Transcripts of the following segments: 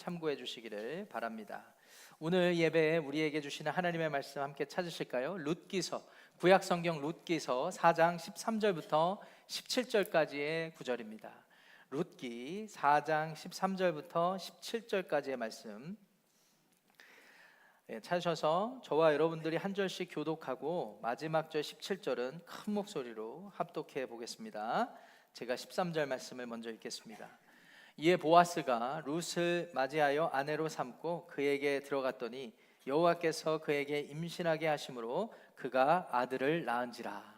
참고해 주시기를 바랍니다. 오늘 예배에 우리에게 주시는 하나님의 말씀 함께 찾으실까요? 룻기서, 구약성경 룻기서 4장 13절부터 17절까지의 구절입니다. 룻기 4장 13절부터 17절까지의 말씀 찾으셔서 저와 여러분들이 한 절씩 교독하고 마지막 절 17절은 큰 목소리로 합독해 보겠습니다. 제가 13절 말씀을 먼저 읽겠습니다. 이에 보아스가 룻을 맞이하여 아내로 삼고 그에게 들어갔더니 여호와께서 그에게 임신하게 하심으로 그가 아들을 낳은지라.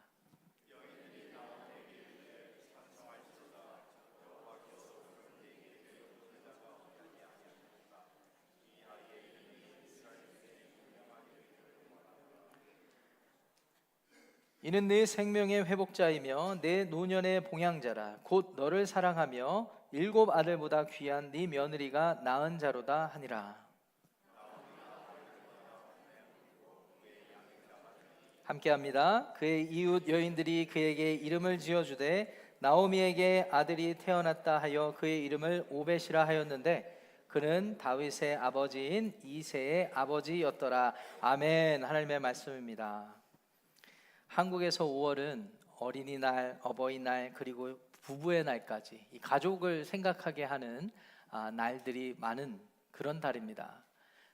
이는 네 생명의 회복자이며 내 노년의 봉양자라. 곧 너를 사랑하며 7 아들보다 귀한 네 며느리가 낳은 자로다 하니라. 함께합니다. 그의 이웃 여인들이 그에게 이름을 지어주되 나오미에게 아들이 태어났다 하여 그의 이름을 오벳이라 하였는데 그는 다윗의 아버지인 이새의 아버지였더라. 아멘. 하나님의 말씀입니다. 한국에서 5월은 어린이날, 어버이날, 그리고 부부의 날까지 이 가족을 생각하게 하는 날들이 많은 그런 달입니다.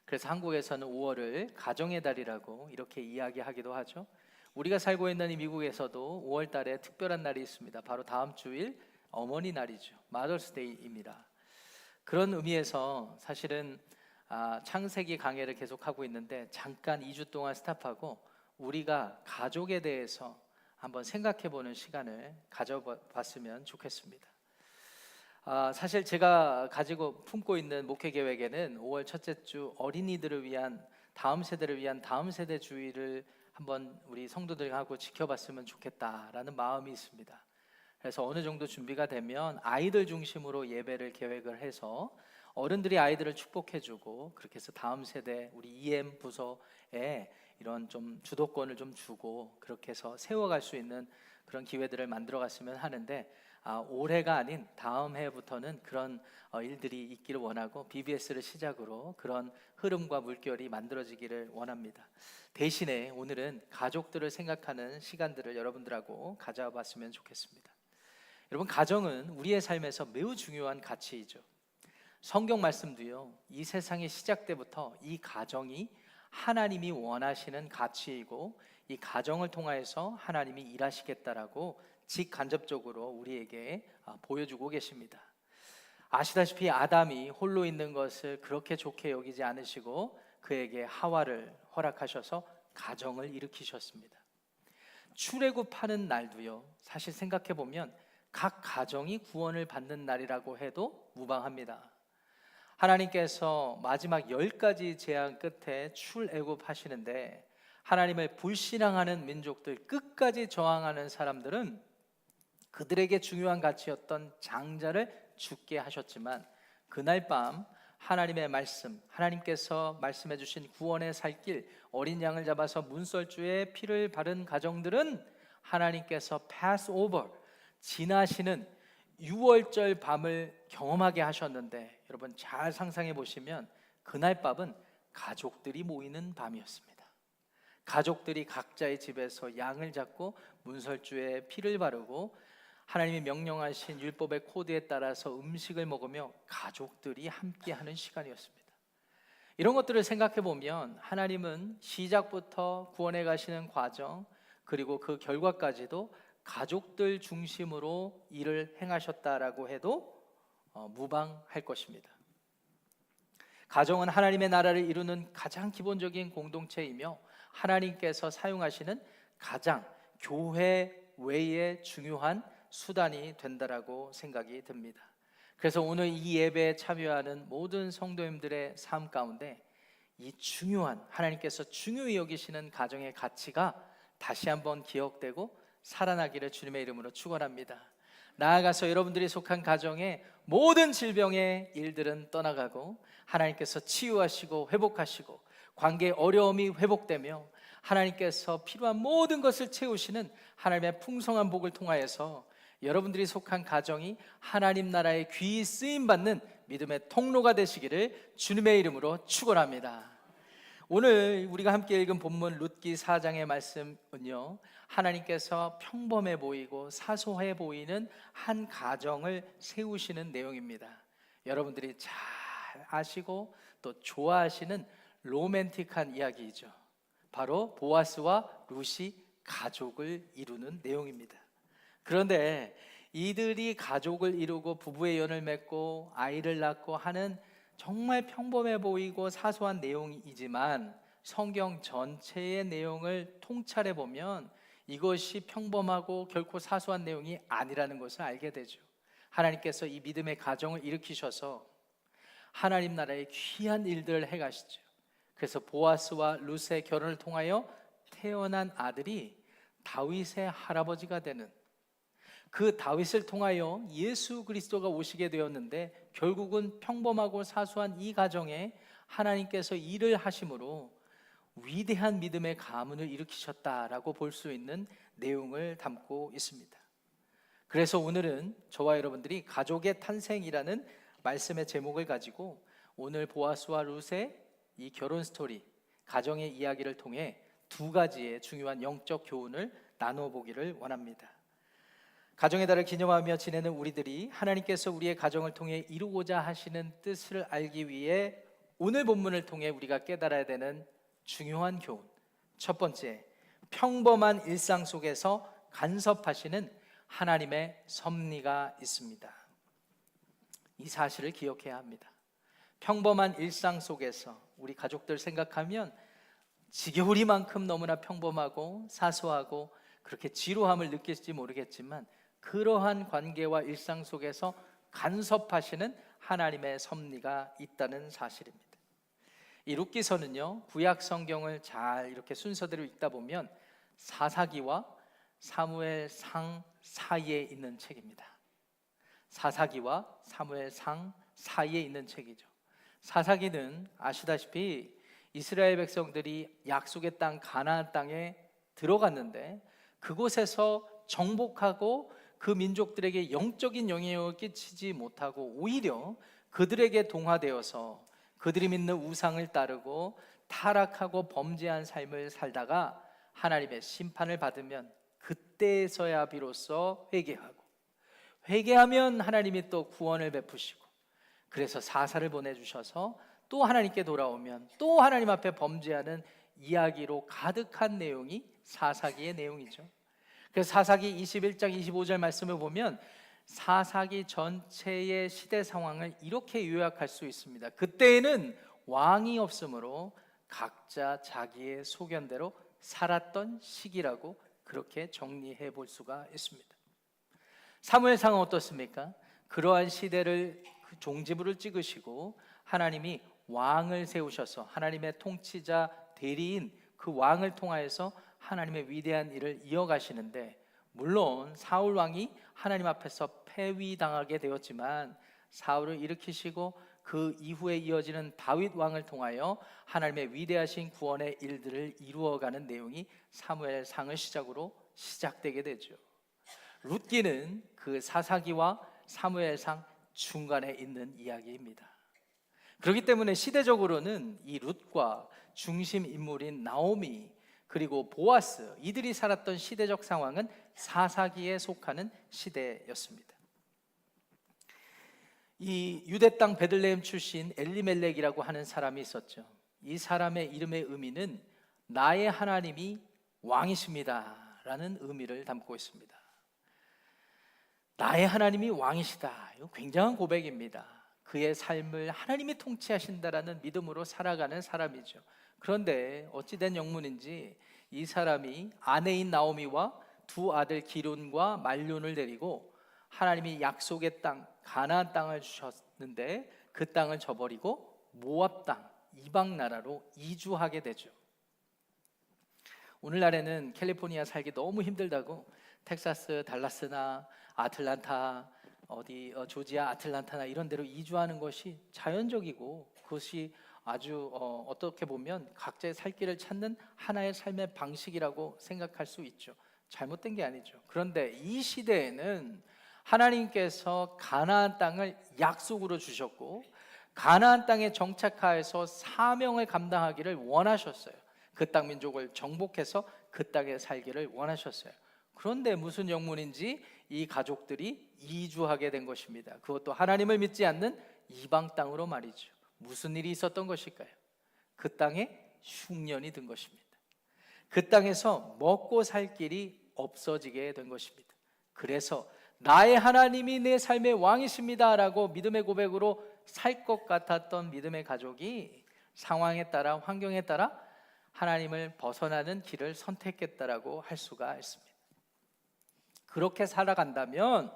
그래서 한국에서는 5월을 가정의 달이라고 이렇게 이야기하기도 하죠. 우리가 살고 있는 이 미국에서도 5월 달에 특별한 날이 있습니다. 바로 다음 주일 어머니 날이죠. 마더스데이입니다. 그런 의미에서 사실은 창세기 강해를 계속하고 있는데 잠깐 2주 동안 스탑하고 우리가 가족에 대해서 한번 생각해보는 시간을 가져봤으면 좋겠습니다. 사실 제가 가지고 품고 있는 목회 계획에는 5월 첫째 주 어린이들을 위한 다음 세대를 위한 다음 세대 주의를 한번 우리 성도들하고 지켜봤으면 좋겠다라는 마음이 있습니다. 그래서 어느 정도 준비가 되면 아이들 중심으로 예배를 계획을 해서 어른들이 아이들을 축복해주고 그렇게 해서 다음 세대 우리 EM 부서에 이런 좀 주도권을 좀 주고 그렇게 해서 세워갈 수 있는 그런 기회들을 만들어 갔으면 하는데 올해가 아닌 다음 해부터는 그런 일들이 있기를 원하고 BBS를 시작으로 그런 흐름과 물결이 만들어지기를 원합니다. 대신에 오늘은 가족들을 생각하는 시간들을 여러분들하고 가져봤으면 좋겠습니다. 여러분, 가정은 우리의 삶에서 매우 중요한 가치이죠. 성경 말씀도요, 이 세상의 시작 때부터 이 가정이 하나님이 원하시는 가치이고 이 가정을 통하여서 하나님이 일하시겠다라고 직간접적으로 우리에게 보여주고 계십니다. 아시다시피 아담이 홀로 있는 것을 그렇게 좋게 여기지 않으시고 그에게 하와를 허락하셔서 가정을 일으키셨습니다. 출애굽하는 날도요, 사실 생각해보면 각 가정이 구원을 받는 날이라고 해도 무방합니다. 하나님께서 마지막 10가지 재앙 끝에 출애굽하시는데 하나님을 불신앙하는 민족들, 끝까지 저항하는 사람들은 그들에게 중요한 가치였던 장자를 죽게 하셨지만 그날 밤 하나님의 말씀, 하나님께서 말씀해 주신 구원의 살 길, 어린 양을 잡아서 문설주에 피를 바른 가정들은 하나님께서 pass over, 지나시는 6월절 밤을 경험하게 하셨는데 여러분 잘 상상해 보시면 그날 밤은 가족들이 모이는 밤이었습니다. 가족들이 각자의 집에서 양을 잡고 문설주에 피를 바르고 하나님이 명령하신 율법의 코드에 따라서 음식을 먹으며 가족들이 함께하는 시간이었습니다. 이런 것들을 생각해 보면 하나님은 시작부터 구원해 가시는 과정 그리고 그 결과까지도 가족들 중심으로 일을 행하셨다라고 해도 무방할 것입니다. 가정은 하나님의 나라를 이루는 가장 기본적인 공동체이며 하나님께서 사용하시는 가장 교회 외에 중요한 수단이 된다라고 생각이 듭니다. 그래서 오늘 이 예배에 참여하는 모든 성도님들의 삶 가운데 이 중요한 하나님께서 중요히 여기시는 가정의 가치가 다시 한번 기억되고 살아나기를 주님의 이름으로 축원합니다. 나아가서 여러분들이 속한 가정의 모든 질병의 일들은 떠나가고 하나님께서 치유하시고 회복하시고 관계의 어려움이 회복되며 하나님께서 필요한 모든 것을 채우시는 하나님의 풍성한 복을 통하여서 여러분들이 속한 가정이 하나님 나라의 귀히 쓰임 받는 믿음의 통로가 되시기를 주님의 이름으로 축원합니다. 오늘 우리가 함께 읽은 본문 룻기 4장의 말씀은요, 하나님께서 평범해 보이고 사소해 보이는 한 가정을 세우시는 내용입니다. 여러분들이 잘 아시고 또 좋아하시는 로맨틱한 이야기이죠. 바로 보아스와 룻이 가족을 이루는 내용입니다. 그런데 이들이 가족을 이루고 부부의 연을 맺고 아이를 낳고 하는 정말 평범해 보이고 사소한 내용이지만 성경 전체의 내용을 통찰해 보면 이것이 평범하고 결코 사소한 내용이 아니라는 것을 알게 되죠. 하나님께서 이 믿음의 가정을 일으키셔서 하나님 나라의 귀한 일들을 해가시죠. 그래서 보아스와 룻의 결혼을 통하여 태어난 아들이 다윗의 할아버지가 되는, 그 다윗을 통하여 예수 그리스도가 오시게 되었는데, 결국은 평범하고 사소한 이 가정에 하나님께서 일을 하심으로 위대한 믿음의 가문을 일으키셨다라고 볼 수 있는 내용을 담고 있습니다. 그래서 오늘은 저와 여러분들이 가족의 탄생이라는 말씀의 제목을 가지고 오늘 보아스와 룻의 이 결혼 스토리, 가정의 이야기를 통해 두 가지의 중요한 영적 교훈을 나누어 보기를 원합니다. 가정의 달을 기념하며 지내는 우리들이 하나님께서 우리의 가정을 통해 이루고자 하시는 뜻을 알기 위해 오늘 본문을 통해 우리가 깨달아야 되는 중요한 교훈, 첫 번째, 평범한 일상 속에서 간섭하시는 하나님의 섭리가 있습니다. 이 사실을 기억해야 합니다. 평범한 일상 속에서 우리 가족들 생각하면 지겨우리만큼 너무나 평범하고 사소하고 그렇게 지루함을 느낄지 모르겠지만, 그러한 관계와 일상 속에서 간섭하시는 하나님의 섭리가 있다는 사실입니다. 이 룻기서는요, 구약 성경을 잘 이렇게 순서대로 읽다 보면 사사기와 사무엘상 사이에 있는 책입니다. 사사기와 사무엘상 사이에 있는 책이죠. 사사기는 아시다시피 이스라엘 백성들이 약속의 땅 가나안 땅에 들어갔는데 그곳에서 정복하고 그 민족들에게 영적인 영향을 끼치지 못하고 오히려 그들에게 동화되어서 그들이 믿는 우상을 따르고 타락하고 범죄한 삶을 살다가 하나님의 심판을 받으면 그때서야 비로소 회개하면 하나님이 또 구원을 베푸시고, 그래서 사사를 보내주셔서 또 하나님께 돌아오면 또 하나님 앞에 범죄하는 이야기로 가득한 내용이 사사기의 내용이죠. 그래서 사사기 21장 25절 말씀을 보면 사사기 전체의 시대 상황을 이렇게 요약할 수 있습니다. 그때에는 왕이 없으므로 각자 자기의 소견대로 살았던 시기라고 그렇게 정리해 볼 수가 있습니다. 사무엘상은 어떻습니까? 그러한 시대를 종지부를 찍으시고 하나님이 왕을 세우셔서 하나님의 통치자 대리인 그 왕을 통하여서 하나님의 위대한 일을 이어가시는데, 물론 사울 왕이 하나님 앞에서 패위당하게 되었지만 사울을 일으키시고 그 이후에 이어지는 다윗 왕을 통하여 하나님의 위대하신 구원의 일들을 이루어가는 내용이 사무엘상을 시작으로 시작되게 되죠. 룻기는 그 사사기와 사무엘상 중간에 있는 이야기입니다. 그렇기 때문에 시대적으로는 이 룻과 중심 인물인 나오미 그리고 보아스, 이들이 살았던 시대적 상황은 사사기에 속하는 시대였습니다. 이 유대 땅 베들레헴 출신 엘리멜렉이라고 하는 사람이 있었죠. 이 사람의 이름의 의미는 나의 하나님이 왕이십니다 라는 의미를 담고 있습니다. 나의 하나님이 왕이시다, 이거 굉장한 고백입니다. 그의 삶을 하나님이 통치하신다라는 믿음으로 살아가는 사람이죠. 그런데 어찌된 영문인지 이 사람이 아내인 나오미와 두 아들 기론과 말론을 데리고 하나님이 약속의 땅 가나안 땅을 주셨는데 그 땅을 저버리고 모압 땅 이방 나라로 이주하게 되죠. 오늘날에는 캘리포니아 살기 너무 힘들다고 텍사스 달라스나 아틀란타 조지아 아틀란타나 이런 데로 이주하는 것이 자연적이고 그것이 아주 어떻게 보면 각자의 살 길을 찾는 하나의 삶의 방식이라고 생각할 수 있죠. 잘못된 게 아니죠. 그런데 이 시대에는 하나님께서 가나안 땅을 약속으로 주셨고 가나안 땅에 정착하여서 사명을 감당하기를 원하셨어요. 그 땅 민족을 정복해서 그 땅에 살기를 원하셨어요. 그런데 무슨 영문인지 이 가족들이 이주하게 된 것입니다. 그것도 하나님을 믿지 않는 이방 땅으로 말이죠. 무슨 일이 있었던 것일까요? 그 땅에 흉년이 든 것입니다. 그 땅에서 먹고 살 길이 없어지게 된 것입니다. 그래서 나의 하나님이 내 삶의 왕이십니다 라고 믿음의 고백으로 살 것 같았던 믿음의 가족이 상황에 따라, 환경에 따라 하나님을 벗어나는 길을 선택했다라고 할 수가 있습니다. 그렇게 살아간다면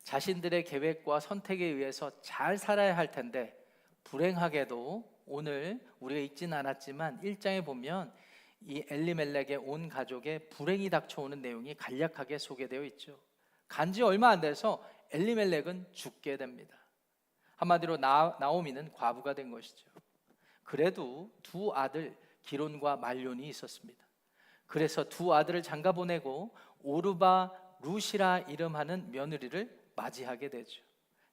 자신들의 계획과 선택에 의해서 잘 살아야 할 텐데, 불행하게도 오늘 우리가 읽지는 않았지만 1장에 보면 이 엘리멜렉의 온 가족에 불행이 닥쳐오는 내용이 간략하게 소개되어 있죠. 간지 얼마 안 돼서 엘리멜렉은 죽게 됩니다. 한마디로 나오미는 과부가 된 것이죠. 그래도 두 아들 기론과 말론이 있었습니다. 그래서 두 아들을 장가 보내고 오르바 룻이라 이름하는 며느리를 맞이하게 되죠.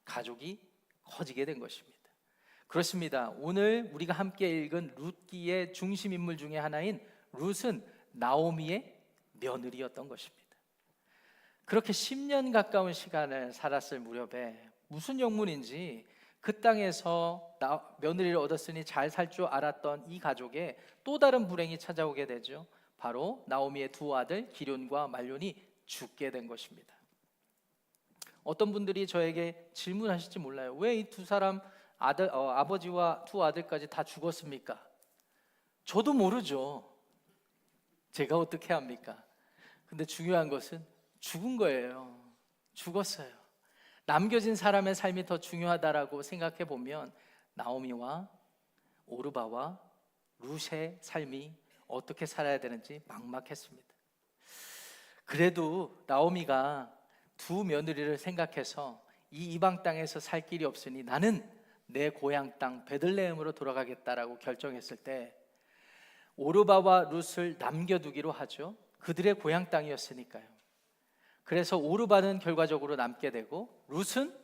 가족이 커지게 된 것입니다. 그렇습니다. 오늘 우리가 함께 읽은 룻기의 중심 인물 중에 하나인 룻은 나오미의 며느리였던 것입니다. 그렇게 10년 가까운 시간을 살았을 무렵에 무슨 영문인지 그 땅에서 며느리를 얻었으니 잘 살 줄 알았던 이 가족에 또 다른 불행이 찾아오게 되죠. 바로 나오미의 두 아들 기럨과 말론이 죽게 된 것입니다. 어떤 분들이 저에게 질문하실지 몰라요. 왜 이 두 사람 아버지와 두 아들까지 다 죽었습니까? 저도 모르죠. 제가 어떻게 합니까? 근데 중요한 것은 죽은 거예요. 죽었어요. 남겨진 사람의 삶이 더 중요하다라고 생각해 보면 나오미와 오르바와 룻의 삶이 어떻게 살아야 되는지 막막했습니다. 그래도 나오미가 두 며느리를 생각해서 이 이방 땅에서 살 길이 없으니 나는 내 고향 땅 베들레헴으로 돌아가겠다라고 결정했을 때 오르바와 룻을 남겨두기로 하죠. 그들의 고향 땅이었으니까요. 그래서 오르바는 결과적으로 남게 되고 룻은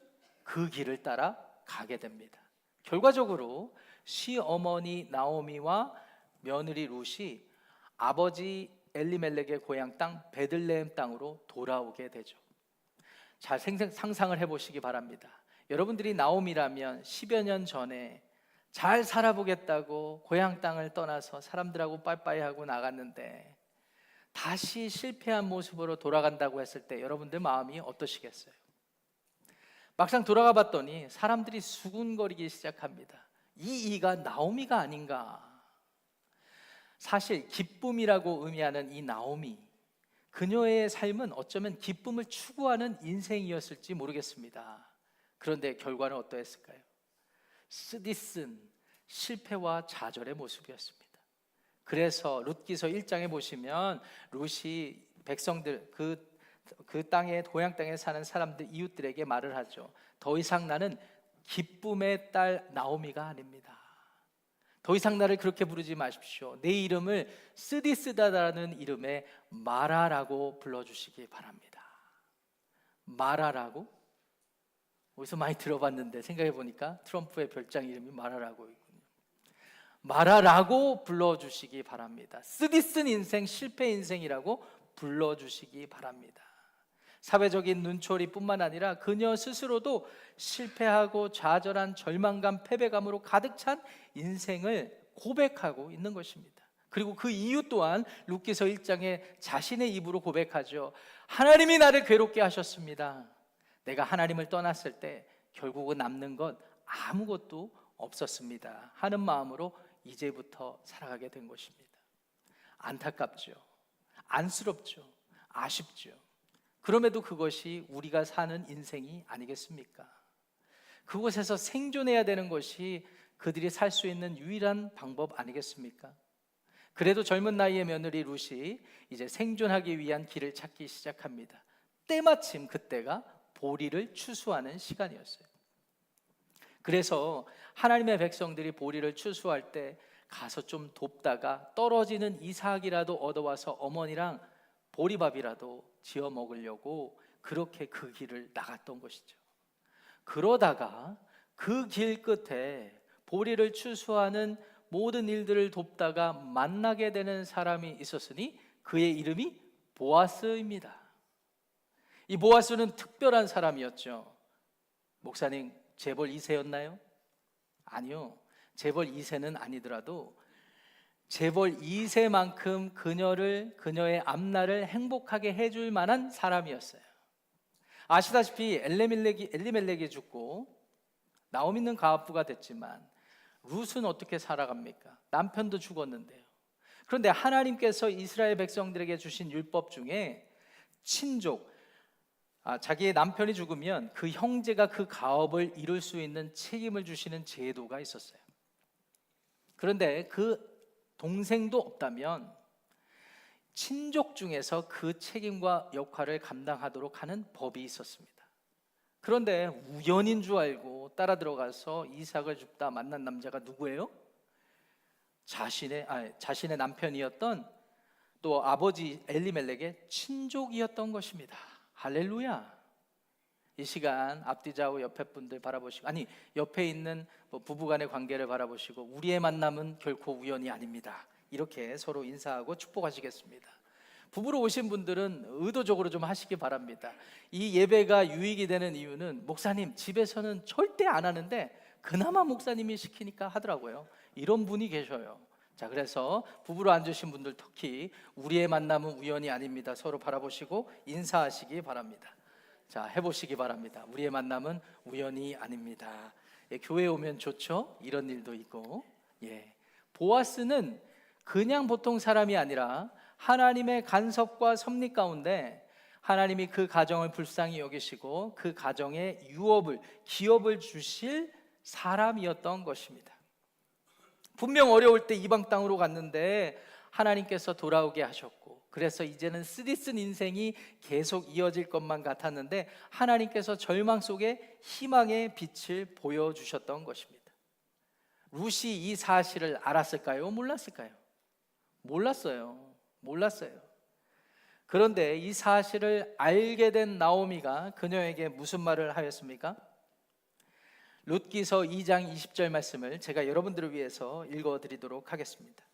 그 길을 따라 가게 됩니다. 결과적으로 시어머니 나오미와 며느리 룻이 아버지 엘리멜렉의 고향 땅 베들레헴 땅으로 돌아오게 되죠. 잘 상상을 해보시기 바랍니다. 여러분들이 나오미라면 10여 년 전에 잘 살아보겠다고 고향 땅을 떠나서 사람들하고 빠이빠이하고 나갔는데 다시 실패한 모습으로 돌아간다고 했을 때 여러분들 마음이 어떠시겠어요? 막상 돌아가 봤더니 사람들이 수군거리기 시작합니다. 이 이가 나오미가 아닌가? 사실 기쁨이라고 의미하는 이 나오미, 그녀의 삶은 어쩌면 기쁨을 추구하는 인생이었을지 모르겠습니다. 그런데 결과는 어떠했을까요? 쓰디쓴 실패와 좌절의 모습이었습니다. 그래서 룻기서 1장에 보시면 룻이 백성들 그 땅에 고향 땅에 사는 사람들 이웃들에게 말을 하죠. 더 이상 나는 기쁨의 딸 나오미가 아닙니다. 더 이상 나를 그렇게 부르지 마십시오. 내 이름을 쓰디쓰다라는 이름의 마라라고 불러주시기 바랍니다. 마라라고? 어디서 많이 들어봤는데 생각해 보니까 트럼프의 별장 이름이 마라라고 있군요. 마라라고 불러주시기 바랍니다. 쓰디쓴 인생, 실패 인생이라고 불러주시기 바랍니다. 사회적인 눈초리뿐만 아니라 그녀 스스로도 실패하고 좌절한 절망감, 패배감으로 가득 찬 인생을 고백하고 있는 것입니다. 그리고 그 이유 또한 룻기서 1장에 자신의 입으로 고백하죠. 하나님이 나를 괴롭게 하셨습니다. 내가 하나님을 떠났을 때 결국은 남는 건 아무것도 없었습니다 하는 마음으로 이제부터 살아가게 된 것입니다. 안타깝죠. 안쓰럽죠. 아쉽죠. 그럼에도 그것이 우리가 사는 인생이 아니겠습니까? 그곳에서 생존해야 되는 것이 그들이 살 수 있는 유일한 방법 아니겠습니까? 그래도 젊은 나이의 며느리 룻이 이제 생존하기 위한 길을 찾기 시작합니다. 때마침 그때가 보리를 추수하는 시간이었어요. 그래서 하나님의 백성들이 보리를 추수할 때 가서 좀 돕다가 떨어지는 이삭이라도 얻어와서 어머니랑 보리밥이라도 지어 먹으려고 그렇게 그 길을 나갔던 것이죠. 그러다가 그 길 끝에 보리를 추수하는 모든 일들을 돕다가 만나게 되는 사람이 있었으니 그의 이름이 보아스입니다. 이 보아스는 특별한 사람이었죠. 목사님, 재벌 2세였나요? 아니요. 재벌 2세는 아니더라도 재벌 2세만큼 그녀의 앞날을 행복하게 해줄 만한 사람이었어요. 아시다시피 엘리멜렉이 죽고 나오미는 가압부가 됐지만 룻은 어떻게 살아갑니까? 남편도 죽었는데요. 그런데 하나님께서 이스라엘 백성들에게 주신 율법 중에 친족, 자기의 남편이 죽으면 그 형제가 그 가업을 이룰 수 있는 책임을 주시는 제도가 있었어요. 그런데 그 동생도 없다면 친족 중에서 그 책임과 역할을 감당하도록 하는 법이 있었습니다. 그런데 우연인 줄 알고 따라 들어가서 이삭을 줍다 만난 남자가 누구예요? 자신의 남편이었던 또 아버지 엘리멜렉의 친족이었던 것입니다. 할렐루야. 이 시간 앞뒤 좌우 옆에 분들 바라보시고, 옆에 있는 부부간의 관계를 바라보시고, 우리의 만남은 결코 우연이 아닙니다. 이렇게 서로 인사하고 축복하시겠습니다. 부부로 오신 분들은 의도적으로 좀 하시기 바랍니다. 이 예배가 유익이 되는 이유는 목사님 집에서는 절대 안 하는데 그나마 목사님이 시키니까 하더라고요. 이런 분이 계셔요. 자, 그래서 부부로 앉으신 분들 특히 우리의 만남은 우연이 아닙니다. 서로 바라보시고 인사하시기 바랍니다. 자, 해보시기 바랍니다. 우리의 만남은 우연이 아닙니다. 예, 교회에 오면 좋죠? 이런 일도 있고. 보아스는 그냥 보통 사람이 아니라 하나님의 간섭과 섭리 가운데 하나님이 그 가정을 불쌍히 여기시고 그 가정에 기업을 주실 사람이었던 것입니다. 분명 어려울 때 이방 땅으로 갔는데 하나님께서 돌아오게 하셨고, 그래서 이제는 쓰디쓴 인생이 계속 이어질 것만 같았는데 하나님께서 절망 속에 희망의 빛을 보여주셨던 것입니다. 룻이 이 사실을 알았을까요? 몰랐어요. 그런데 이 사실을 알게 된 나오미가 그녀에게 무슨 말을 하였습니까? 룻기서 2장 20절 말씀을 제가 여러분들을 위해서 읽어드리도록 하겠습니다.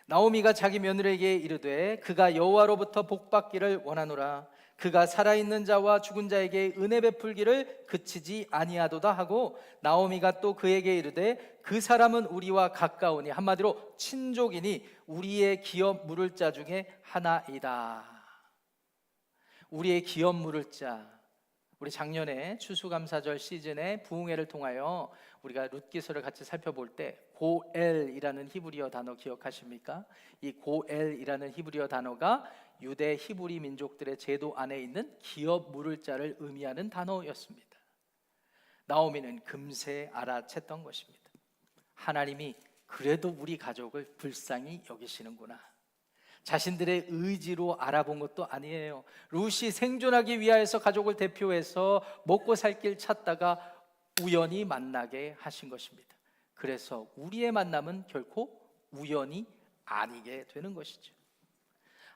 나오미가 자기 며느리에게 이르되 그가 여호와로부터 복받기를 원하노라. 그가 살아있는 자와 죽은 자에게 은혜 베풀기를 그치지 아니하도다 하고, 나오미가 또 그에게 이르되 그 사람은 우리와 가까우니, 한마디로 친족이니 우리의 기업 물을 자 중에 하나이다. 우리의 기업 물을 자. 우리 작년에 추수감사절 시즌에 부흥회를 통하여 우리가 룻기서를 같이 살펴볼 때 고엘이라는 히브리어 단어 기억하십니까? 이 고엘이라는 히브리어 단어가 유대 히브리 민족들의 제도 안에 있는 기업 물을 자를 의미하는 단어였습니다. 나오미는 금세 알아챘던 것입니다. 하나님이 그래도 우리 가족을 불쌍히 여기시는구나. 자신들의 의지로 알아본 것도 아니에요. 룻이 생존하기 위하여서 가족을 대표해서 먹고 살 길 찾다가 우연히 만나게 하신 것입니다. 그래서 우리의 만남은 결코 우연이 아니게 되는 것이죠.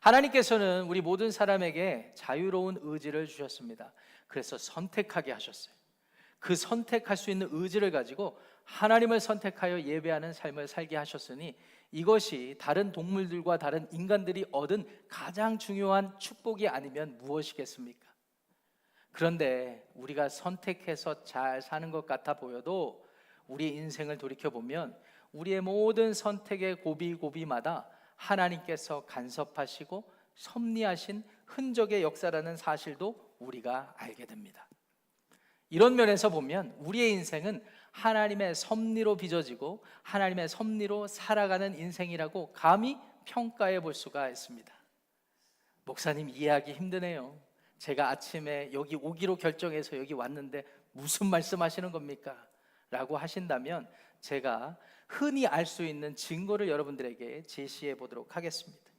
하나님께서는 우리 모든 사람에게 자유로운 의지를 주셨습니다. 그래서 선택하게 하셨어요. 그 선택할 수 있는 의지를 가지고 하나님을 선택하여 예배하는 삶을 살게 하셨으니, 이것이 다른 동물들과 다른 인간들이 얻은 가장 중요한 축복이 아니면 무엇이겠습니까? 그런데 우리가 선택해서 잘 사는 것 같아 보여도 우리의 인생을 돌이켜보면 우리의 모든 선택의 고비고비마다 하나님께서 간섭하시고 섭리하신 흔적의 역사라는 사실도 우리가 알게 됩니다. 이런 면에서 보면 우리의 인생은 하나님의 섭리로 빚어지고 하나님의 섭리로 살아가는 인생이라고 감히 평가해 볼 수가 있습니다. 목사님, 이해하기 힘드네요. 제가 아침에 여기 오기로 결정해서 여기 왔는데 무슨 말씀하시는 겁니까? 라고 하신다면 제가 흔히 알 수 있는 증거를 여러분들에게 제시해 보도록 하겠습니다.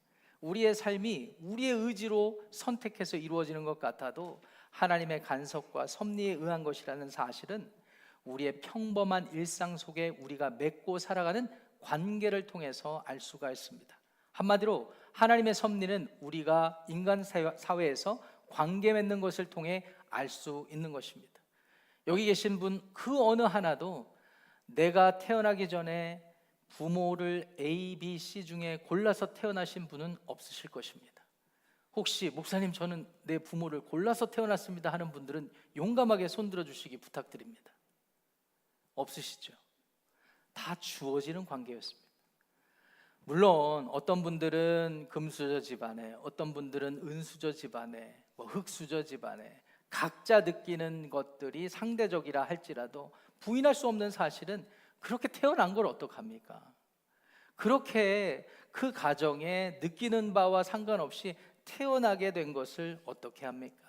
우리의 삶이 우리의 의지로 선택해서 이루어지는 것 같아도 하나님의 간섭과 섭리에 의한 것이라는 사실은 우리의 평범한 일상 속에 우리가 맺고 살아가는 관계를 통해서 알 수가 있습니다. 한마디로 하나님의 섭리는 우리가 인간 사회에서 관계 맺는 것을 통해 알 수 있는 것입니다. 여기 계신 분 그 어느 하나도 내가 태어나기 전에 부모를 A, B, C 중에 골라서 태어나신 분은 없으실 것입니다. 혹시 목사님 저는 내 부모를 골라서 태어났습니다 하는 분들은 용감하게 손들어 주시기 부탁드립니다. 없으시죠? 다 주어지는 관계였습니다. 물론 어떤 분들은 금수저 집안에, 어떤 분들은 은수저 집안에, 흙수저 집안에 각자 느끼는 것들이 상대적이라 할지라도 부인할 수 없는 사실은 그렇게 태어난 걸 어떡합니까? 그렇게 그 가정에 느끼는 바와 상관없이 태어나게 된 것을 어떻게 합니까?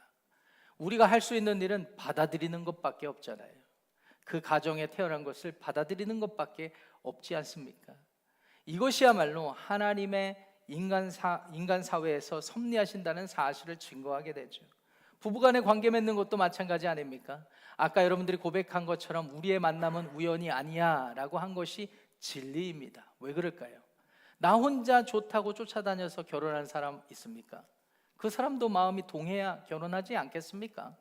우리가 할 수 있는 일은 받아들이는 것밖에 없잖아요. 그 가정에 태어난 것을 받아들이는 것밖에 없지 않습니까? 이것이야말로 하나님의 인간 사회에서 섭리하신다는 사실을 증거하게 되죠. 부부간의 관계 맺는 것도 마찬가지 아닙니까? 아까 여러분들이 고백한 것처럼 우리의 만남은 우연이 아니야 라고 한 것이 진리입니다. 왜 그럴까요? 나 혼자 좋다고 쫓아다녀서 결혼한 사람 있습니까? 그 사람도 마음이 동해야 결혼하지 않겠습니까?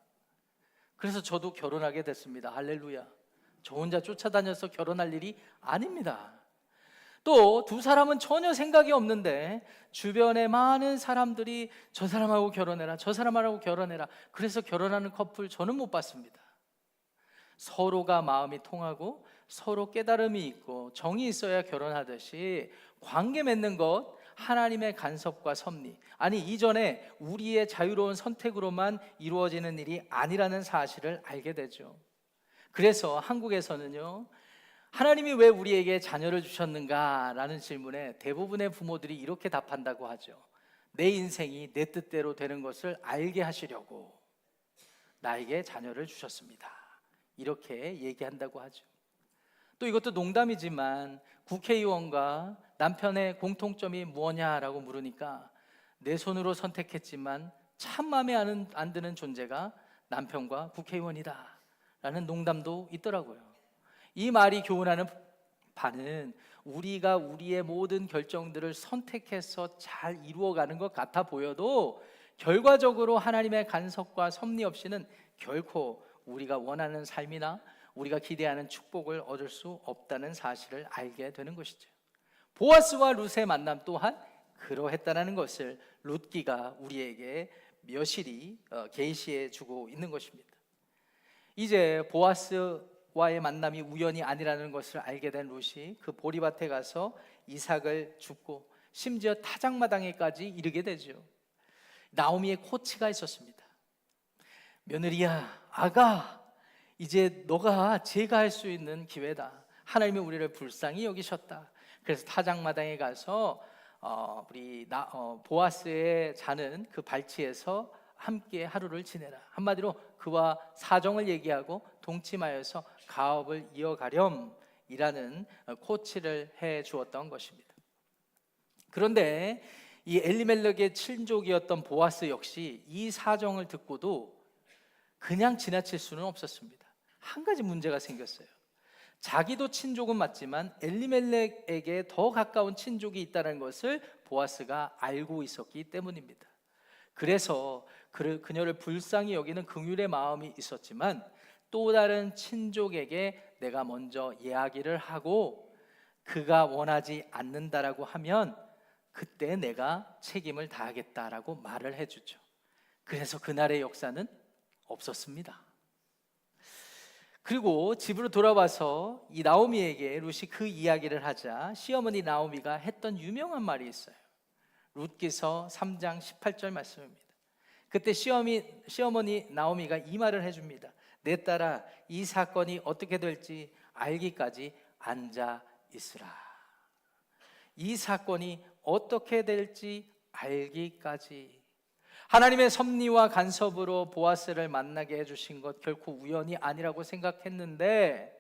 그래서 저도 결혼하게 됐습니다. 할렐루야. 저 혼자 쫓아다녀서 결혼할 일이 아닙니다. 또 두 사람은 전혀 생각이 없는데 주변에 많은 사람들이 저 사람하고 결혼해라, 저 사람하고 결혼해라, 그래서 결혼하는 커플 저는 못 봤습니다. 서로가 마음이 통하고 서로 깨달음이 있고 정이 있어야 결혼하듯이 관계 맺는 것, 하나님의 간섭과 섭리, 아니 이전에 우리의 자유로운 선택으로만 이루어지는 일이 아니라는 사실을 알게 되죠. 그래서 한국에서는요, 하나님이 왜 우리에게 자녀를 주셨는가? 라는 질문에 대부분의 부모들이 이렇게 답한다고 하죠. 내 인생이 내 뜻대로 되는 것을 알게 하시려고 나에게 자녀를 주셨습니다. 이렇게 얘기한다고 하죠. 또 이것도 농담이지만 국회의원과 남편의 공통점이 뭐냐라고 물으니까 내 손으로 선택했지만 참 마음에 안 드는 존재가 남편과 국회의원이다 라는 농담도 있더라고요. 이 말이 교훈하는 바는 우리가 우리의 모든 결정들을 선택해서 잘 이루어가는 것 같아 보여도 결과적으로 하나님의 간섭과 섭리 없이는 결코 우리가 원하는 삶이나 우리가 기대하는 축복을 얻을 수 없다는 사실을 알게 되는 것이죠. 보아스와 룻의 만남 또한 그러했다는 것을 룻기가 우리에게 묘실히 계시해 주고 있는 것입니다. 이제 보아스와의 만남이 우연이 아니라는 것을 알게 된 룻이 그 보리밭에 가서 이삭을 줍고 심지어 타작마당에까지 이르게 되죠. 나오미의 코치가 있었습니다. 며느리야, 아가, 이제 너가 제가 할 수 있는 기회다. 하나님이 우리를 불쌍히 여기셨다. 그래서 타작마당에 가서 보아스의 자는 그 발치에서 함께 하루를 지내라. 한마디로 그와 사정을 얘기하고 동침하여서 가업을 이어가렴이라는 코치를 해 주었던 것입니다. 그런데 이 엘리멜렉의 친족이었던 보아스 역시 이 사정을 듣고도 그냥 지나칠 수는 없었습니다. 한 가지 문제가 생겼어요. 자기도 친족은 맞지만 엘리멜렉에게 더 가까운 친족이 있다는 것을 보아스가 알고 있었기 때문입니다. 그래서 그녀를 불쌍히 여기는 긍휼의 마음이 있었지만 또 다른 친족에게 내가 먼저 이야기를 하고 그가 원하지 않는다라고 하면 그때 내가 책임을 다하겠다라고 말을 해주죠. 그래서 그날의 역사는 없었습니다. 그리고 집으로 돌아와서 이 나오미에게 룻이 그 이야기를 하자 시어머니 나오미가 했던 유명한 말이 있어요. 룻기서 3장 18절 말씀입니다. 그때 시어머니 나오미가 이 말을 해줍니다. 내 딸아, 이 사건이 어떻게 될지 알기까지 앉아 있으라. 이 사건이 어떻게 될지 알기까지. 하나님의 섭리와 간섭으로 보아스를 만나게 해주신 것 결코 우연이 아니라고 생각했는데,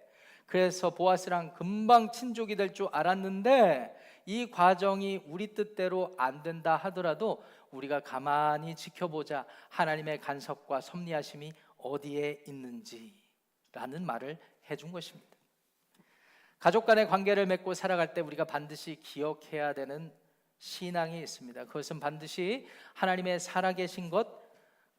그래서 보아스랑 금방 친족이 될 줄 알았는데 이 과정이 우리 뜻대로 안 된다 하더라도 우리가 가만히 지켜보자. 하나님의 간섭과 섭리하심이 어디에 있는지라는 말을 해준 것입니다. 가족 간의 관계를 맺고 살아갈 때 우리가 반드시 기억해야 되는 신앙이 있습니다. 그것은 반드시 하나님의 살아계신 것,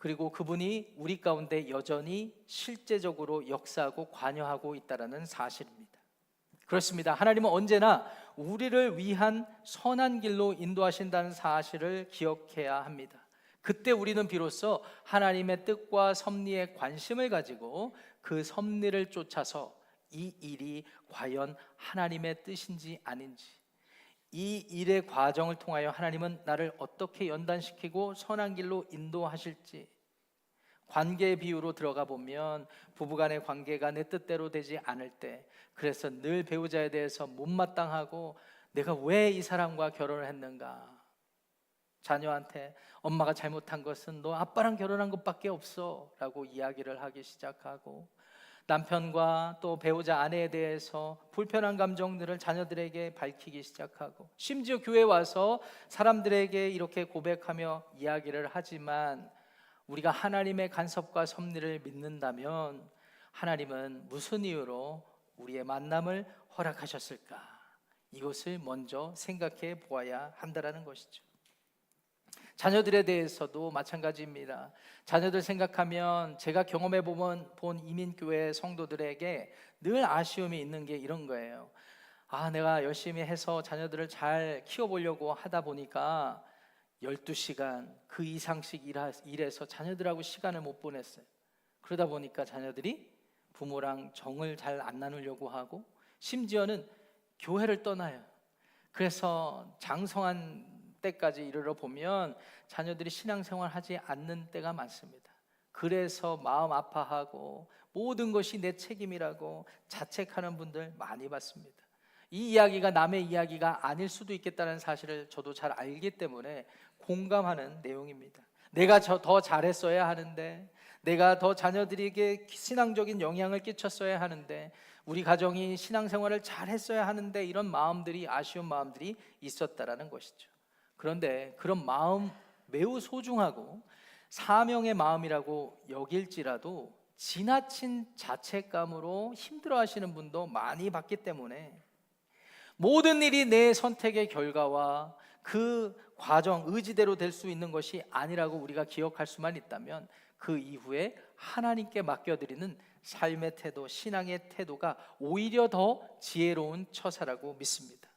그리고 그분이 우리 가운데 여전히 실제적으로 역사하고 관여하고 있다는 사실입니다. 그렇습니다. 하나님은 언제나 우리를 위한 선한 길로 인도하신다는 사실을 기억해야 합니다. 그때 우리는 비로소 하나님의 뜻과 섭리에 관심을 가지고 그 섭리를 쫓아서 이 일이 과연 하나님의 뜻인지 아닌지, 이 일의 과정을 통하여 하나님은 나를 어떻게 연단시키고 선한 길로 인도하실지, 관계의 비유로 들어가 보면 부부간의 관계가 내 뜻대로 되지 않을 때, 그래서 늘 배우자에 대해서 못마땅하고 내가 왜 이 사람과 결혼을 했는가, 자녀한테 엄마가 잘못한 것은 너 아빠랑 결혼한 것밖에 없어 라고 이야기를 하기 시작하고, 남편과 또 배우자 아내에 대해서 불편한 감정들을 자녀들에게 밝히기 시작하고, 심지어 교회에 와서 사람들에게 이렇게 고백하며 이야기를 하지만, 우리가 하나님의 간섭과 섭리를 믿는다면 하나님은 무슨 이유로 우리의 만남을 허락하셨을까? 이것을 먼저 생각해 보아야 한다는 것이죠. 자녀들에 대해서도 마찬가지입니다. 자녀들 생각하면 제가 경험해 본 이민교회 성도들에게 늘 아쉬움이 있는 게 이런 거예요. 내가 열심히 해서 자녀들을 잘 키워보려고 하다 보니까 12시간 그 이상씩 일해서 자녀들하고 시간을 못 보냈어요. 그러다 보니까 자녀들이 부모랑 정을 잘 안 나누려고 하고, 심지어는 교회를 떠나요. 그래서 장성한 때까지 이르러 보면 자녀들이 신앙생활 하지 않는 때가 많습니다. 그래서 마음 아파하고 모든 것이 내 책임이라고 자책하는 분들 많이 봤습니다. 이 이야기가 남의 이야기가 아닐 수도 있겠다는 사실을 저도 잘 알기 때문에 공감하는 내용입니다. 내가 더 잘했어야 하는데, 내가 더 자녀들에게 신앙적인 영향을 끼쳤어야 하는데, 우리 가정이 신앙생활을 잘했어야 하는데, 이런 마음들이, 아쉬운 마음들이 있었다라는 것이죠. 그런데 그런 마음 매우 소중하고 사명의 마음이라고 여길지라도 지나친 자책감으로 힘들어하시는 분도 많이 봤기 때문에, 모든 일이 내 선택의 결과와 그 과정, 의지대로 될 수 있는 것이 아니라고 우리가 기억할 수만 있다면, 그 이후에 하나님께 맡겨드리는 삶의 태도, 신앙의 태도가 오히려 더 지혜로운 처사라고 믿습니다.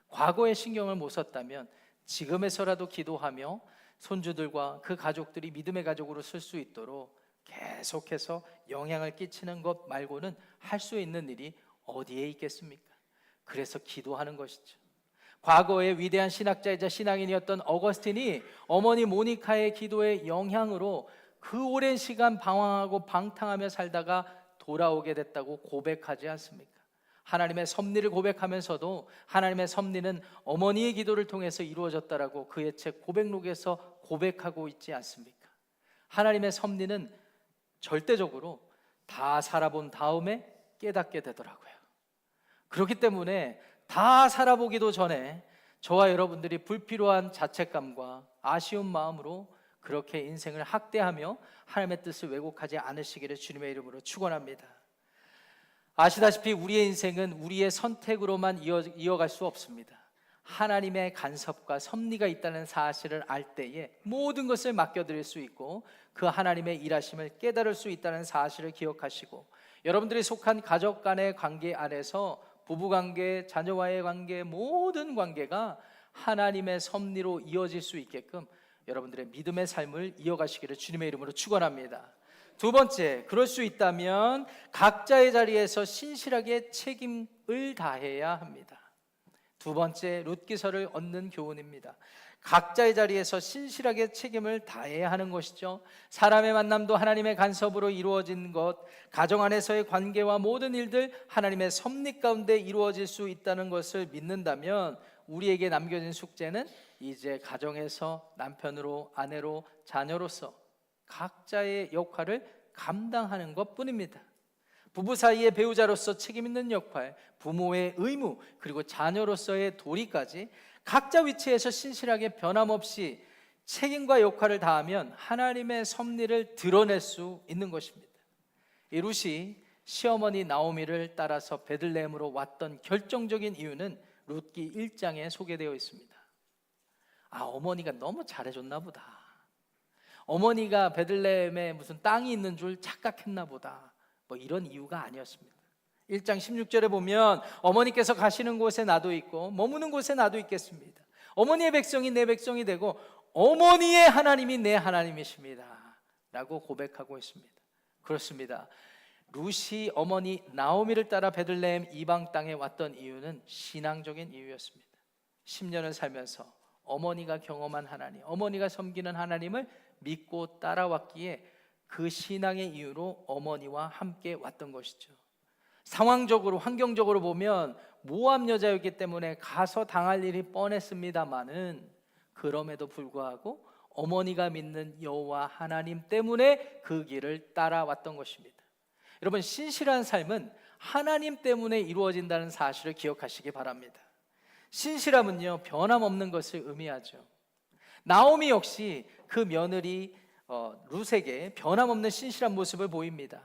과거에 신경을 못 썼다면 지금에서라도 기도하며 손주들과 그 가족들이 믿음의 가족으로 쓸 수 있도록 계속해서 영향을 끼치는 것 말고는 할 수 있는 일이 어디에 있겠습니까? 그래서 기도하는 것이죠. 과거의 위대한 신학자이자 신앙인이었던 어거스틴이 어머니 모니카의 기도의 영향으로 그 오랜 시간 방황하고 방탕하며 살다가 돌아오게 됐다고 고백하지 않습니까? 하나님의 섭리를 고백하면서도 하나님의 섭리는 어머니의 기도를 통해서 이루어졌다라고 그의 책 고백록에서 고백하고 있지 않습니까? 하나님의 섭리는 절대적으로 다 살아본 다음에 깨닫게 되더라고요. 그렇기 때문에 다 살아보기도 전에 저와 여러분들이 불필요한 자책감과 아쉬운 마음으로 그렇게 인생을 학대하며 하나님의 뜻을 왜곡하지 않으시기를 주님의 이름으로 축원합니다. 아시다시피 우리의 인생은 우리의 선택으로만 이어갈 수 없습니다. 하나님의 간섭과 섭리가 있다는 사실을 알 때에 모든 것을 맡겨드릴 수 있고, 그 하나님의 일하심을 깨달을 수 있다는 사실을 기억하시고, 여러분들이 속한 가족 간의 관계 안에서 부부관계, 자녀와의 관계, 모든 관계가 하나님의 섭리로 이어질 수 있게끔 여러분들의 믿음의 삶을 이어가시기를 주님의 이름으로 축원합니다. 두 번째, 그럴 수 있다면 각자의 자리에서 신실하게 책임을 다해야 합니다. 두 번째, 룻기서를 얻는 교훈입니다. 각자의 자리에서 신실하게 책임을 다해야 하는 것이죠. 사람의 만남도 하나님의 간섭으로 이루어진 것, 가정 안에서의 관계와 모든 일들 하나님의 섭리 가운데 이루어질 수 있다는 것을 믿는다면, 우리에게 남겨진 숙제는 이제 가정에서 남편으로, 아내로, 자녀로서 각자의 역할을 감당하는 것뿐입니다. 부부 사이의 배우자로서 책임 있는 역할, 부모의 의무, 그리고 자녀로서의 도리까지 각자 위치에서 신실하게 변함없이 책임과 역할을 다하면 하나님의 섭리를 드러낼 수 있는 것입니다. 이 룻이 시어머니 나오미를 따라서 베들레헴으로 왔던 결정적인 이유는 룻기 1장에 소개되어 있습니다. 어머니가 너무 잘해줬나 보다. 어머니가 베들레헴에 무슨 땅이 있는 줄 착각했나 보다, 뭐 이런 이유가 아니었습니다. 1장 16절에 보면 어머니께서 가시는 곳에 나도 있고 머무는 곳에 나도 있겠습니다. 어머니의 백성이 내 백성이 되고 어머니의 하나님이 내 하나님이십니다 라고 고백하고 있습니다. 그렇습니다. 룻이 어머니 나오미를 따라 베들레헴 이방 땅에 왔던 이유는 신앙적인 이유였습니다. 10년을 살면서 어머니가 경험한 하나님, 어머니가 섬기는 하나님을 믿고 따라왔기에 그 신앙의 이유로 어머니와 함께 왔던 것이죠. 상황적으로, 환경적으로 보면 모압 여자였기 때문에 가서 당할 일이 뻔했습니다마는 그럼에도 불구하고 어머니가 믿는 여호와 하나님 때문에 그 길을 따라왔던 것입니다. 여러분, 신실한 삶은 하나님 때문에 이루어진다는 사실을 기억하시기 바랍니다. 신실함은요, 변함없는 것을 의미하죠. 나오미 역시 그 며느리 룻에게 변함없는 신실한 모습을 보입니다.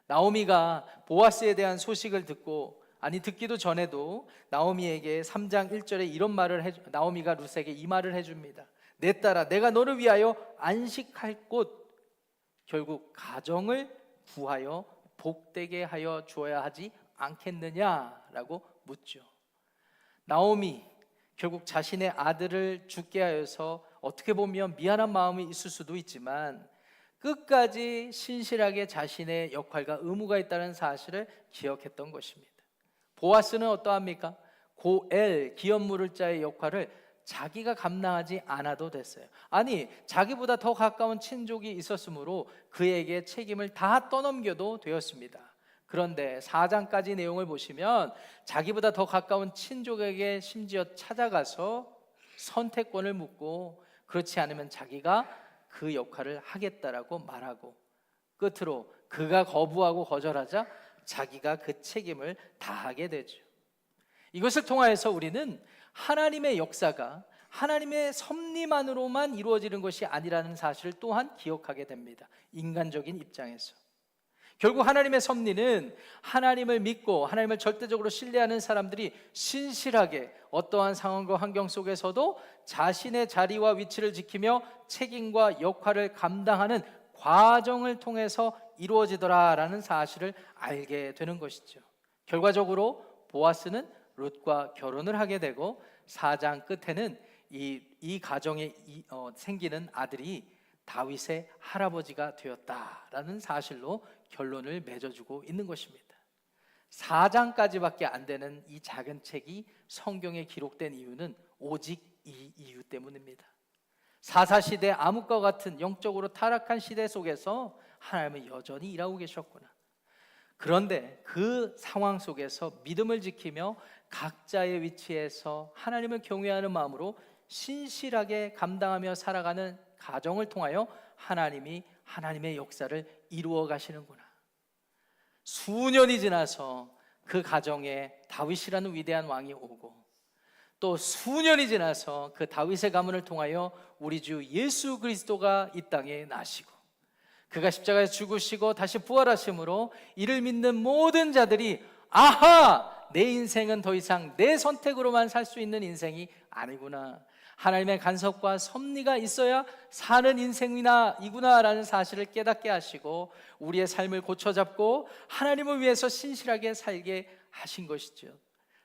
나오미가 보아스에 대한 소식을 듣기도 전에도 나오미에게 3장 1절에 이런 말을 나오미가 룻에게 이 말을 해줍니다. 내 딸아, 내가 너를 위하여 안식할 곳, 결국 가정을 구하여 복되게 하여 주어야 하지 않겠느냐라고 묻죠. 나오미, 결국 자신의 아들을 죽게 하여서 어떻게 보면 미안한 마음이 있을 수도 있지만 끝까지 신실하게 자신의 역할과 의무가 있다는 사실을 기억했던 것입니다. 보아스는 어떠합니까? 고엘, 기업 물을 자의 역할을 자기가 감당하지 않아도 됐어요. 아니, 자기보다 더 가까운 친족이 있었으므로 그에게 책임을 다 떠넘겨도 되었습니다. 그런데 4장까지 내용을 보시면 자기보다 더 가까운 친족에게 심지어 찾아가서 선택권을 묻고 그렇지 않으면 자기가 그 역할을 하겠다라고 말하고 끝으로 그가 거부하고 거절하자 자기가 그 책임을 다하게 되죠. 이것을 통하여서 우리는 하나님의 역사가 하나님의 섭리만으로만 이루어지는 것이 아니라는 사실을 또한 기억하게 됩니다. 인간적인 입장에서 결국 하나님의 섭리는 하나님을 믿고 하나님을 절대적으로 신뢰하는 사람들이 신실하게 어떠한 상황과 환경 속에서도 자신의 자리와 위치를 지키며 책임과 역할을 감당하는 과정을 통해서 이루어지더라라는 사실을 알게 되는 것이죠. 결과적으로 보아스는 룻과 결혼을 하게 되고 4장 끝에는 이 가정에 생기는 아들이 다윗의 할아버지가 되었다라는 사실로 결론을 맺어주고 있는 것입니다. 4장까지밖에 안 되는 이 작은 책이 성경에 기록된 이유는 오직 이 이유 때문입니다. 사사시대 암흑과 같은 영적으로 타락한 시대 속에서 하나님은 여전히 일하고 계셨구나. 그런데 그 상황 속에서 믿음을 지키며 각자의 위치에서 하나님을 경외하는 마음으로 신실하게 감당하며 살아가는 가정을 통하여 하나님이 하나님의 역사를 이루어 가시는구나. 수년이 지나서 그 가정에 다윗이라는 위대한 왕이 오고 또 수년이 지나서 그 다윗의 가문을 통하여 우리 주 예수 그리스도가 이 땅에 나시고 그가 십자가에 죽으시고 다시 부활하심으로 이를 믿는 모든 자들이 아하! 내 인생은 더 이상 내 선택으로만 살 수 있는 인생이 아니구나. 하나님의 간섭과 섭리가 있어야 사는 인생이구나라는 사실을 깨닫게 하시고 우리의 삶을 고쳐잡고 하나님을 위해서 신실하게 살게 하신 것이죠.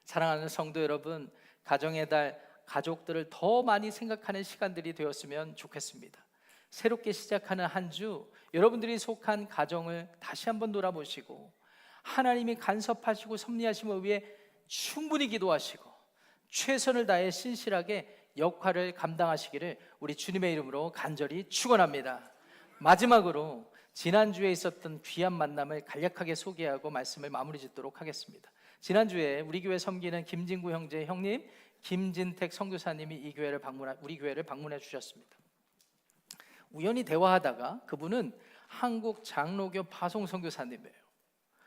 사랑하는 성도 여러분, 가정의 달, 가족들을 더 많이 생각하는 시간들이 되었으면 좋겠습니다. 새롭게 시작하는 한 주, 여러분들이 속한 가정을 다시 한번 돌아보시고 하나님이 간섭하시고 섭리하심을 위해 충분히 기도하시고 최선을 다해 신실하게 역할을 감당하시기를 우리 주님의 이름으로 간절히 축원합니다. 마지막으로 지난주에 있었던 귀한 만남을 간략하게 소개하고 말씀을 마무리 짓도록 하겠습니다. 지난주에 우리 교회 섬기는 김진구 형님, 김진택 선교사님이 우리 교회를 방문해 주셨습니다. 우연히 대화하다가 그분은 한국 장로교 파송 선교사님이에요.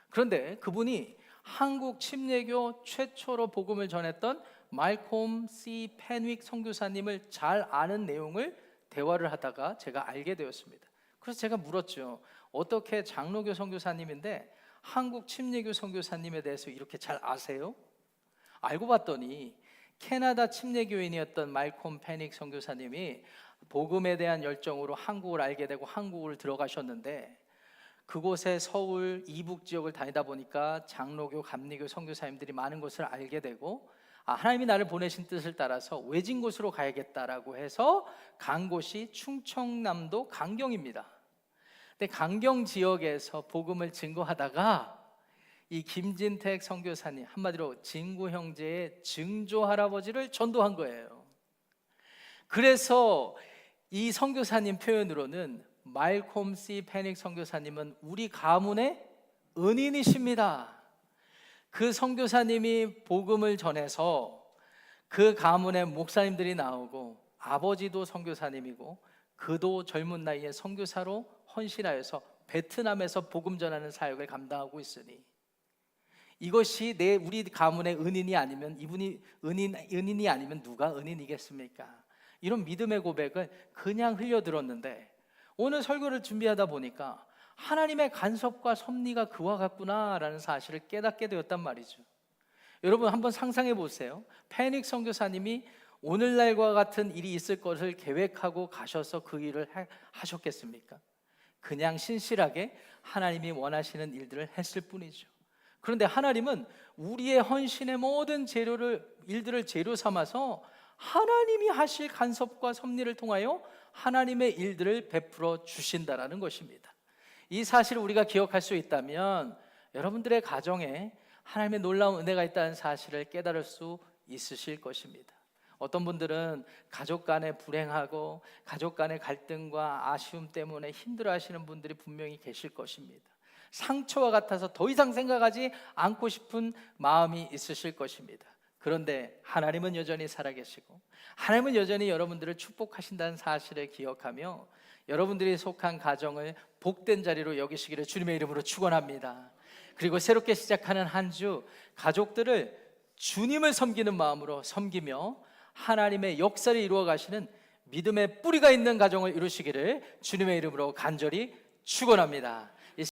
그런데 그분이 한국 침례교 최초로 복음을 전했던 말콤 C. 펜윅 선교사님을 잘 아는 내용을 대화를 하다가 제가 알게 되었습니다. 그래서 제가 물었죠. 어떻게 장로교 선교사님인데 한국 침례교 선교사님에 대해서 이렇게 잘 아세요? 알고 봤더니 캐나다 침례교인이었던 말콤 펜윅 선교사님이 복음에 대한 열정으로 한국을 알게 되고 한국을 들어가셨는데, 그곳에 서울 이북 지역을 다니다 보니까 장로교, 감리교 선교사님들이 많은 것을 알게 되고, 하나님이 나를 보내신 뜻을 따라서 외진 곳으로 가야겠다라고 해서 간 곳이 충청남도 강경입니다. 근데 강경 지역에서 복음을 증거하다가 이 김진택 선교사님, 한마디로 진구 형제의 증조 할아버지를 전도한 거예요. 그래서 이 선교사님 표현으로는 말콤 C. 패닉 선교사님은 우리 가문의 은인이십니다. 그 선교사님이 복음을 전해서 그 가문의 목사님들이 나오고, 아버지도 선교사님이고 그도 젊은 나이에 선교사로 헌신하여서 베트남에서 복음 전하는 사역을 감당하고 있으니, 이것이 우리 가문의 은인이 아니면, 이분이 은인이 아니면 누가 은인이겠습니까? 이런 믿음의 고백을 그냥 흘려들었는데, 오늘 설교를 준비하다 보니까 하나님의 간섭과 섭리가 그와 같구나라는 사실을 깨닫게 되었단 말이죠. 여러분 한번 상상해 보세요. 패닉 선교사님이 오늘날과 같은 일이 있을 것을 계획하고 가셔서 그 일을 하셨겠습니까? 그냥 신실하게 하나님이 원하시는 일들을 했을 뿐이죠. 그런데 하나님은 우리의 헌신의 모든 일들을 재료 삼아서 하나님이 하실 간섭과 섭리를 통하여 하나님의 일들을 베풀어 주신다라는 것입니다. 이 사실을 우리가 기억할 수 있다면 여러분들의 가정에 하나님의 놀라운 은혜가 있다는 사실을 깨달을 수 있으실 것입니다. 어떤 분들은 가족 간에 불행하고 가족 간의 갈등과 아쉬움 때문에 힘들어하시는 분들이 분명히 계실 것입니다. 상처와 같아서 더 이상 생각하지 않고 싶은 마음이 있으실 것입니다. 그런데 하나님은 여전히 살아계시고 하나님은 여전히 여러분들을 축복하신다는 사실을 기억하며 여러분들이 속한 가정을 복된 자리로 여기시기를 주님의 이름으로 축원합니다. 그리고 새롭게 시작하는 한 주 가족들을 주님을 섬기는 마음으로 섬기며 하나님의 역사를 이루어 가시는 믿음의 뿌리가 있는 가정을 이루시기를 주님의 이름으로 간절히 축원합니다.